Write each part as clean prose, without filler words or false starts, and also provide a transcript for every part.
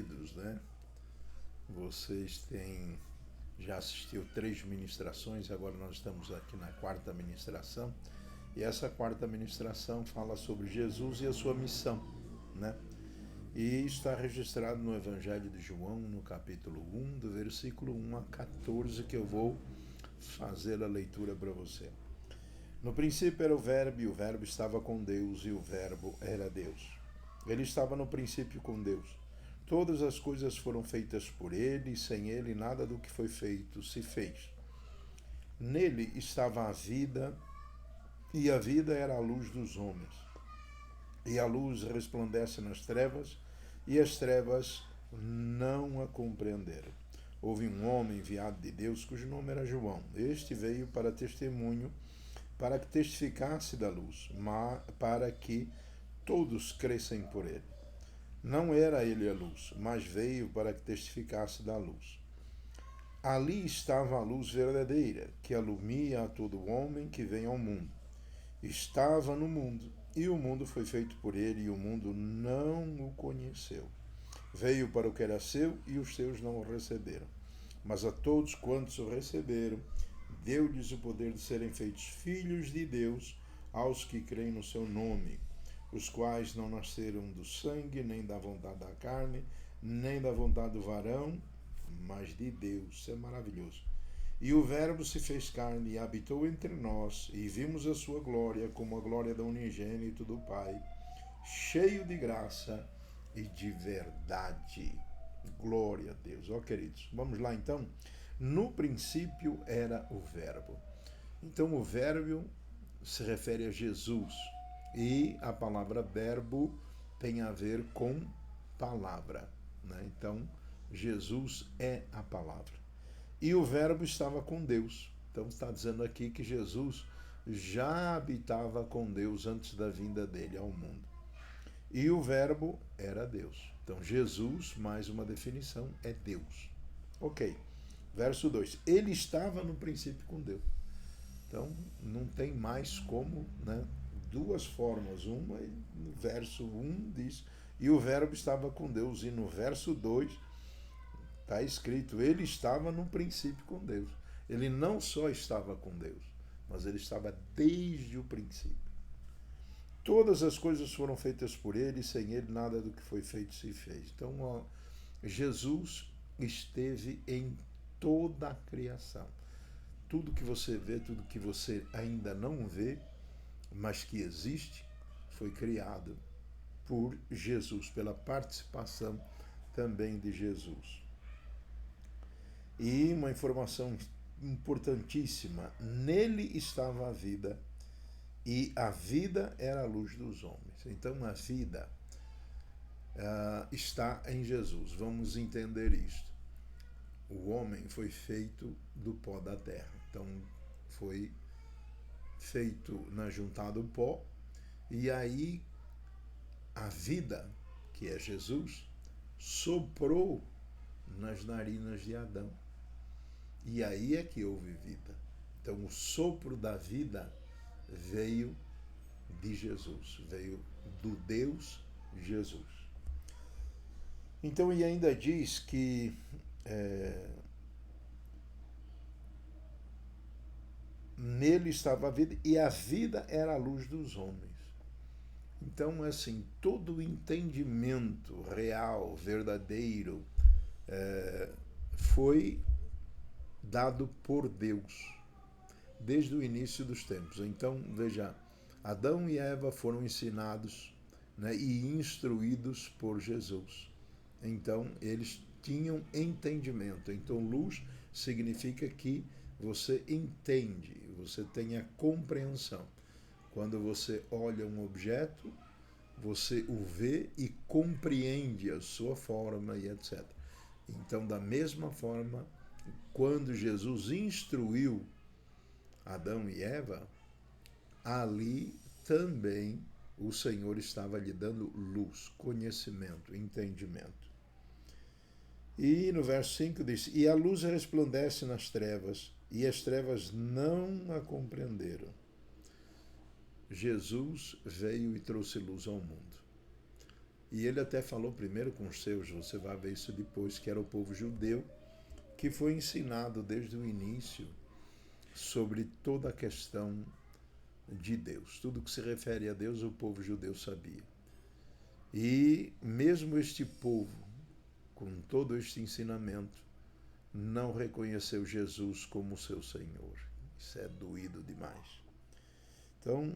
queridos, né? Vocês já assistiu 3 ministrações, agora nós estamos aqui na 4ª ministração. E essa 4ª ministração fala sobre Jesus e a sua missão, né? E está registrado no Evangelho de João, no capítulo 1, do versículo 1 a 14, que eu vou fazer a leitura para você. No princípio era o Verbo, e o Verbo estava com Deus, e o Verbo era Deus. Ele estava no princípio com Deus. Todas as coisas foram feitas por ele, e sem ele nada do que foi feito se fez. Nele estava a vida, e a vida era a luz dos homens. E a luz resplandece nas trevas, e as trevas não a compreenderam. Houve um homem enviado de Deus, cujo nome era João. Este veio para testemunho, para que testificasse da luz, para que todos crescem por ele. Não era ele a luz, mas veio para que testificasse da luz. Ali estava a luz verdadeira, que alumia a todo homem que vem ao mundo. Estava no mundo, e o mundo foi feito por ele, e o mundo não o conheceu. Veio para o que era seu, e os seus não o receberam. Mas a todos quantos o receberam, deu-lhes o poder de serem feitos filhos de Deus, aos que creem no seu nome, os quais não nasceram do sangue, nem da vontade da carne, nem da vontade do varão, mas de Deus. Isso é maravilhoso. E o Verbo se fez carne e habitou entre nós, e vimos a sua glória como a glória do unigênito do Pai, cheio de graça e de verdade. Glória a Deus. Ó, queridos, vamos lá então. No princípio era o Verbo. Então o Verbo se refere a Jesus, e a palavra verbo tem a ver com palavra, né? Então Jesus é a palavra. E o Verbo estava com Deus. Então está dizendo aqui que Jesus já habitava com Deus antes da vinda dele ao mundo. E o Verbo era Deus. Então Jesus, mais uma definição, é Deus. Ok. Verso 2. Ele estava no princípio com Deus. Então não tem mais como, né? Duas formas. Uma, no verso 1 diz, e o Verbo estava com Deus. E no verso 2 está escrito, ele estava no princípio com Deus. Ele não só estava com Deus, mas ele estava desde o princípio. Todas as coisas foram feitas por ele, e sem ele nada do que foi feito se fez. Então, ó, Jesus esteve em toda a criação. Tudo que você vê, tudo que você ainda não vê, mas que existe, foi criado por Jesus, pela participação também de Jesus. E uma informação importantíssima, nele estava a vida, e a vida era a luz dos homens. Então a vida está em Jesus. Vamos entender isto. O homem foi feito do pó da terra. Então foi feito na juntada do pó, e aí a vida, que é Jesus, soprou nas narinas de Adão. E aí é que houve vida. Então o sopro da vida veio de Jesus, veio do Deus Jesus. Então ele ainda diz que nele estava a vida, e a vida era a luz dos homens. Então, assim, todo o entendimento real, verdadeiro, foi dado por Deus, desde o início dos tempos. Então, veja, Adão e Eva foram ensinados, né, e instruídos por Jesus. Então, eles tinham entendimento. Então, luz significa que você entende, você tem a compreensão. Quando você olha um objeto, você o vê e compreende a sua forma e etc. Então, da mesma forma, quando Jesus instruiu Adão e Eva, ali também o Senhor estava lhe dando luz, conhecimento, entendimento. E no verso 5 diz, e a luz resplandece nas trevas, e as trevas não a compreenderam. Jesus veio e trouxe luz ao mundo. E ele até falou primeiro com os seus, você vai ver isso depois, que era o povo judeu, que foi ensinado desde o início sobre toda a questão de Deus. Tudo que se refere a Deus, o povo judeu sabia. E mesmo este povo, com todo este ensinamento, não reconheceu Jesus como seu Senhor. Isso é doído demais. Então,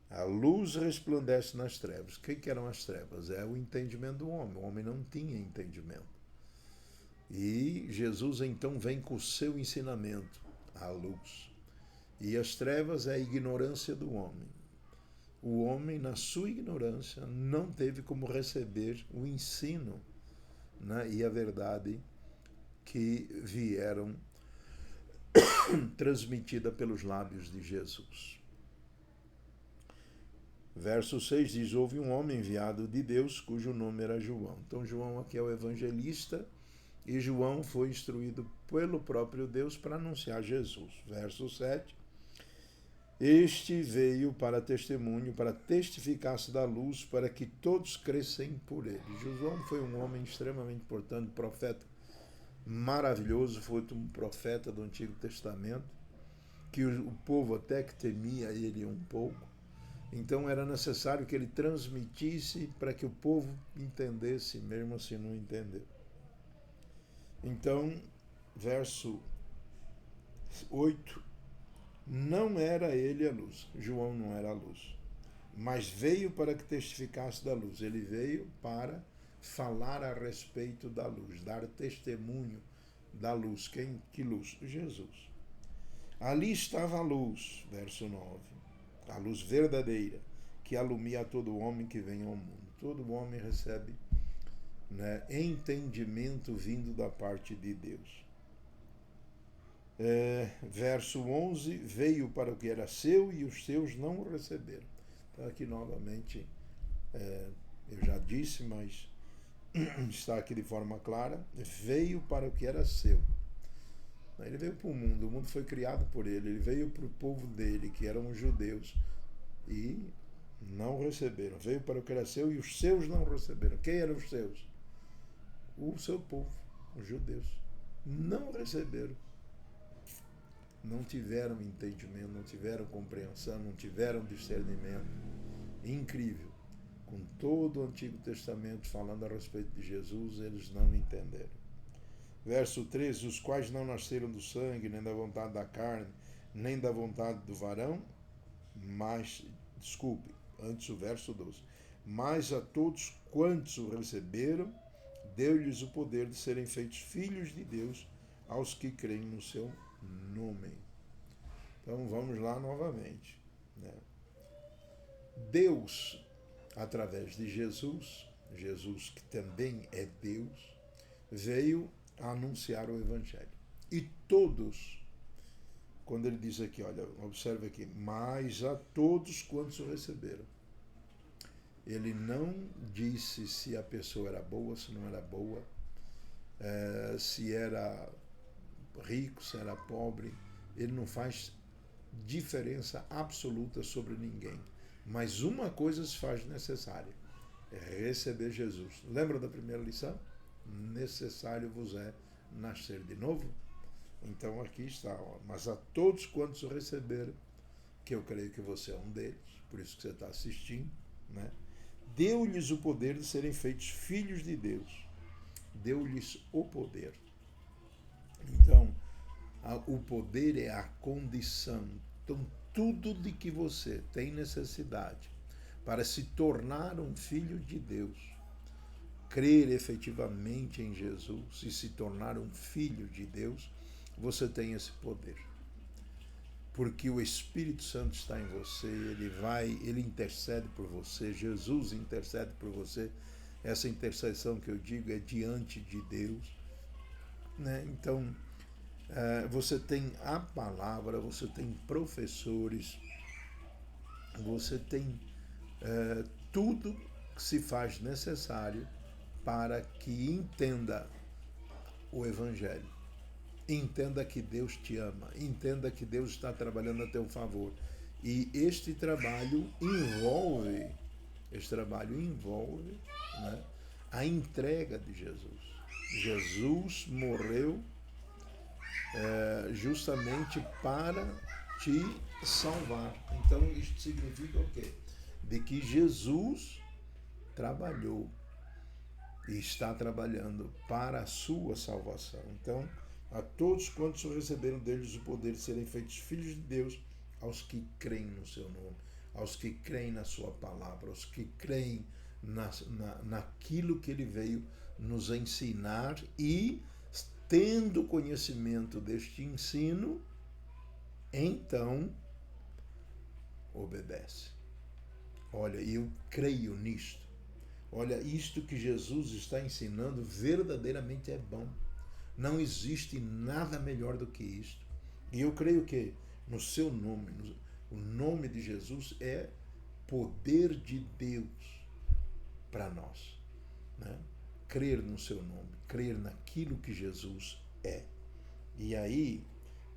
a luz resplandece nas trevas. O que eram as trevas? É o entendimento do homem. O homem não tinha entendimento. E Jesus então vem com o seu ensinamento, a luz. E as trevas é a ignorância do homem. O homem, na sua ignorância, não teve como receber o ensino, né, e a verdade que vieram transmitida pelos lábios de Jesus. Verso 6 diz, houve um homem enviado de Deus, cujo nome era João. Então João aqui é o evangelista, e João foi instruído pelo próprio Deus para anunciar Jesus. Verso 7, este veio para testemunho, para testificar-se da luz, para que todos crescem por ele. João foi um homem extremamente importante, profeta maravilhoso, foi um profeta do Antigo Testamento, que o povo até que temia ele um pouco. Então era necessário que ele transmitisse para que o povo entendesse, mesmo assim não entendeu. Então, verso 8, não era ele a luz, João não era a luz, mas veio para que testificasse da luz. Ele veio para falar a respeito da luz, dar testemunho da luz. Que luz? Jesus. Ali estava a luz, verso 9, a luz verdadeira, que alumia a todo homem que vem ao mundo. Todo homem recebe, né, entendimento vindo da parte de Deus. Verso 11, veio para o que era seu e os seus não o receberam. Então aqui novamente, eu já disse, mas está aqui de forma clara, veio para o que era seu. Ele veio para o mundo foi criado por ele veio para o povo dele, que eram os judeus, e não receberam. Veio para o que era seu e os seus não receberam. Quem eram os seus? O seu povo, os judeus. Não receberam. Não tiveram entendimento, não tiveram compreensão, não tiveram discernimento. Incrível. Com todo o Antigo Testamento falando a respeito de Jesus, eles não entenderam. Verso 13, os quais não nasceram do sangue, nem da vontade da carne, nem da vontade do varão, mas, antes o verso 12, mas a todos quantos o receberam, deu-lhes o poder de serem feitos filhos de Deus, aos que creem no seu nome. Então vamos lá novamente, né? Deus, através de Jesus que também é Deus, veio a anunciar o Evangelho. E todos, quando ele diz aqui, olha, observe aqui, mas a todos quantos o receberam. Ele não disse se a pessoa era boa, se não era boa, se era rico, se era pobre. Ele não faz diferença absoluta sobre ninguém. Mas uma coisa se faz necessária, é receber Jesus. Lembra da primeira lição? Necessário vos é nascer de novo. Então aqui está, mas a todos quantos o receberam, que eu creio que você é um deles, por isso que você está assistindo, né? Deu-lhes o poder de serem feitos filhos de Deus. Deu-lhes o poder. Então, o poder é a condição. Então, tudo de que você tem necessidade para se tornar um filho de Deus, crer efetivamente em Jesus e se tornar um filho de Deus, você tem esse poder. Porque o Espírito Santo está em você, ele intercede por você, Jesus intercede por você. Essa intercessão que eu digo é diante de Deus, né? Então, você tem a palavra, você tem professores, você tem tudo que se faz necessário para que entenda o Evangelho. Entenda que Deus te ama, entenda que Deus está trabalhando a teu favor. E este trabalho envolve Esse trabalho envolve, né, a entrega de Jesus. Jesus morreu justamente para te salvar. Então, isso significa o quê? De que Jesus trabalhou e está trabalhando para a sua salvação. Então, a todos quantos receberam deles o poder de serem feitos filhos de Deus, aos que creem no seu nome, aos que creem na sua palavra, aos que creem naquilo que ele veio nos ensinar e, tendo conhecimento deste ensino, então obedece. Olha, eu creio nisto. Olha, isto que Jesus está ensinando verdadeiramente é bom. Não existe nada melhor do que isto. E eu creio que no seu nome, o nome de Jesus é poder de Deus para nós, né? Crer no seu nome, crer naquilo que Jesus é. E aí,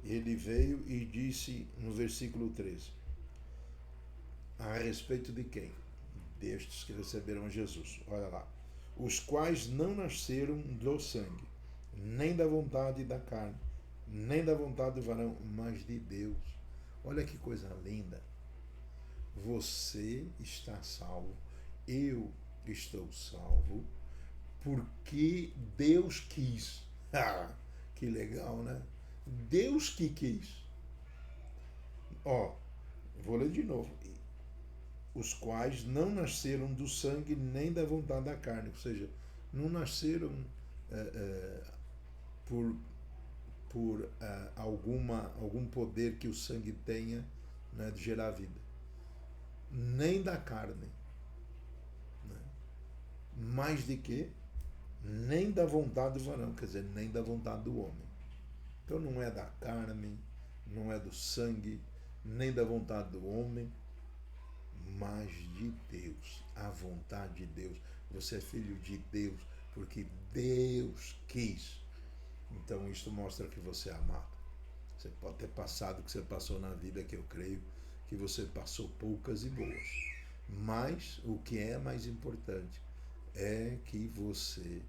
ele veio e disse no versículo 13, a respeito de quem? Destes que receberam Jesus. Olha lá. Os quais não nasceram do sangue, nem da vontade da carne, nem da vontade do varão, mas de Deus. Olha que coisa linda. Você está salvo, eu estou salvo, porque Deus quis. Ah, que legal, né? Deus que quis. Ó, vou ler de novo. Os quais não nasceram do sangue nem da vontade da carne, ou seja, não nasceram por algum poder que o sangue tenha, né, de gerar vida, nem da carne, né? Mais de que? Nem da vontade do varão, quer dizer, nem da vontade do homem. Então não é da carne, não é do sangue, nem da vontade do homem, mas de Deus, a vontade de Deus. Você é filho de Deus, porque Deus quis. Então isso mostra que você é amado. Você pode ter passado o que você passou na vida, que eu creio que você passou poucas e boas. Mas o que é mais importante é que você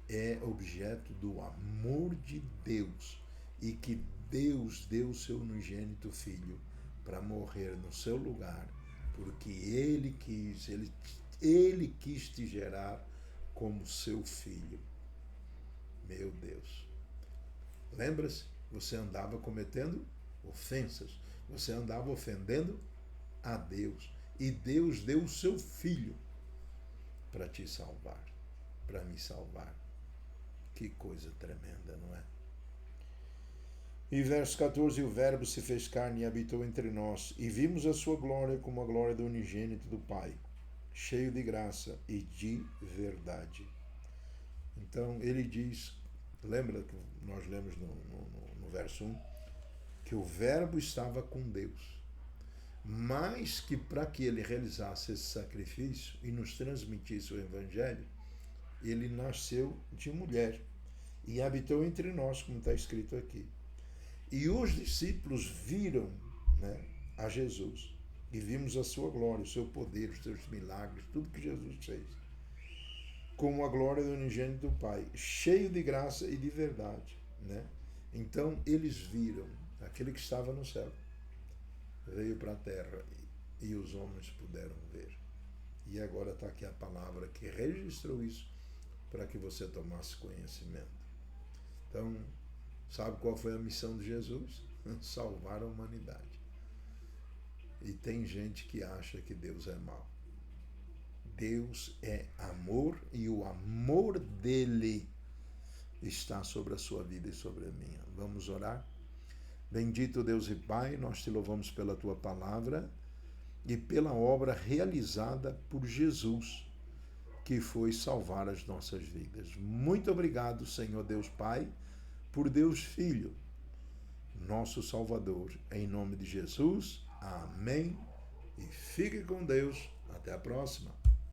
é objeto do amor de Deus e que Deus deu o seu unigênito Filho para morrer no seu lugar, porque Ele quis te gerar como seu filho. Meu Deus. Lembra-se? Você andava cometendo ofensas. Você andava ofendendo a Deus. E Deus deu o seu Filho para te salvar, para me salvar. Que coisa tremenda, não é? E verso 14, o Verbo se fez carne e habitou entre nós, e vimos a sua glória como a glória do unigênito do Pai, cheio de graça e de verdade. Então, ele diz, lembra que nós lemos no verso 1, que o Verbo estava com Deus, mas que para que ele realizasse esse sacrifício e nos transmitisse o Evangelho, ele nasceu de mulher e habitou entre nós, como está escrito aqui. E os discípulos viram, né, a Jesus, e vimos a sua glória, o seu poder, os seus milagres, tudo que Jesus fez, como a glória do unigênito do Pai, cheio de graça e de verdade, né? Então eles viram aquele que estava no céu, veio para a terra e os homens puderam ver. E agora está aqui a palavra que registrou isso para que você tomasse conhecimento. Então, sabe qual foi a missão de Jesus? Salvar a humanidade. E tem gente que acha que Deus é mau. Deus é amor e o amor dele está sobre a sua vida e sobre a minha. Vamos orar? Bendito Deus e Pai, nós te louvamos pela tua palavra e pela obra realizada por Jesus, que foi salvar as nossas vidas. Muito obrigado, Senhor Deus Pai, por Deus Filho, nosso Salvador. Em nome de Jesus, amém. E fique com Deus. Até a próxima.